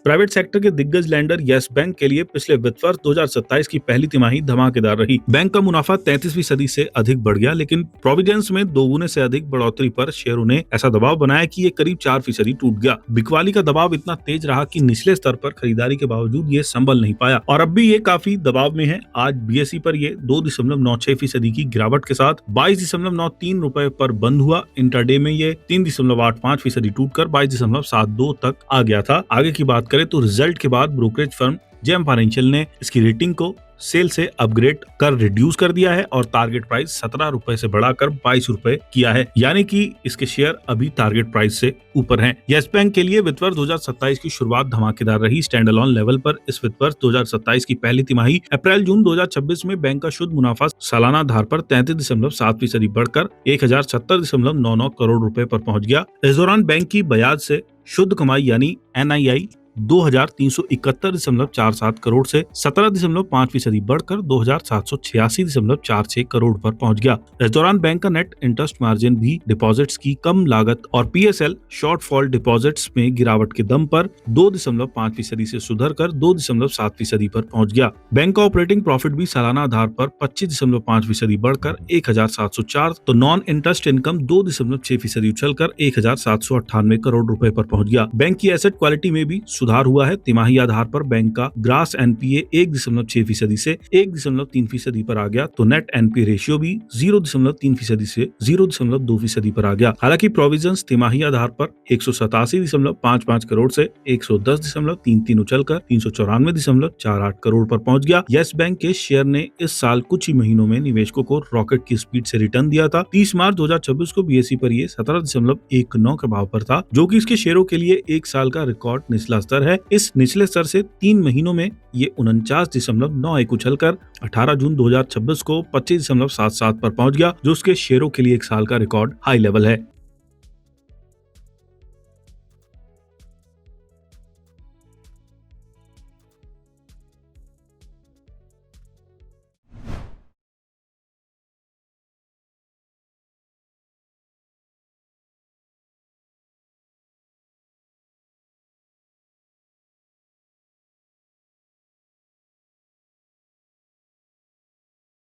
Private sector के दिग्गज lander yes bank के लिए पिछले वित्त वर्ष 2027 की पहली तिमाही धमाकेदार रही। बैंक का मुनाफा 33% से अधिक बढ़ गया, लेकिन प्रोविडेंस में दोगुने से अधिक बढ़ोतरी पर शेयरों ने ऐसा दबाव बनाया कि ये करीब 4% टूट गया। बिकवाली का दबाव इतना तेज रहा कि निचले स्तर पर खरीदारी के बावजूद ये संभल नहीं पाया और अब भी ये काफी दबाव में है। आज बीएसई पर ये 2.96% की गिरावट के साथ 22.93 रुपए पर बंद हुआ। इंटरडे में ये 3.85% टूटकर 22.72 तक आ गया था। आगे की बात करें तो रिजल्ट के बाद ब्रोकरेज फर्म जेएम फाइनेंशियल ने इसकी रेटिंग को सेल से अपग्रेड कर रिड्यूस कर दिया है और टारगेट प्राइस 17 रुपए से बढ़ाकर 22 रुपए किया है, यानी कि इसके शेयर अभी टारगेट प्राइस से ऊपर हैं। यस बैंक के लिए वित्त वर्ष 2027 की शुरुआत धमाकेदार रही। स्टैंड अलोन लेवल पर इस वित्त वर्ष 2027 की पहली तिमाही अप्रैल-जून 2026 में बैंक का शुद्ध मुनाफा सालाना आधार पर 33.7% बढ़कर 1070.99 करोड़ रुपए पर पहुंच गया। इस दौरान बैंक की ब्याज से शुद्ध कमाई यानी एनआईआई 2371.47 करोड़ से 17.5% बढ़कर 2786.46 करोड़ पर पहुंच गया। इस दौरान बैंक का नेट इंटरेस्ट मार्जिन भी डिपॉजिट्स की कम लागत और पीएसएल शॉर्टफॉल डिपॉजिट्स में गिरावट के दम पर 2.5% से सुधरकर 2.7% पर पहुंच गया। बैंक का ऑपरेटिंग प्रॉफिट भी सालाना आधार पर 25.5% बढ़कर 1704, तो नॉन इंटरेस्ट इनकम 2.6% उछलकर 1798 करोड़ रुपए पर पहुंच गया। बैंक की एसेट क्वालिटी में भी सुधार हुआ है। तिमाही आधार पर बैंक का ग्रास एनपीए 1.6% से 1.3% पर आ गया, तो नेट एनपीए रेशियो भी 0.3% से 0.2% पर आ गया। हालांकि प्रोविजंस तिमाही आधार पर 187.55 करोड़ से 110.33 उछलकर 394.48 करोड़ पर पहुंच गया। यस बैंक के शेयर ने इस साल कुछ ही महीनों में निवेशकों को रॉकेट की स्पीड से रिटर्न दिया था। 30 मार्च 2026 को बीएसई पर ये 17.19 के भाव पर था, जो कि इसके शेयरों के लिए एक साल का रिकॉर्ड निचला स्तर है। इस निचले स्तर से 3 महीनों में ये 49.91 उछलकर 18 जून 2026 को 25.77 पर पहुंच गया, जो उसके शेयरों के लिए एक साल का रिकॉर्ड हाई लेवल है।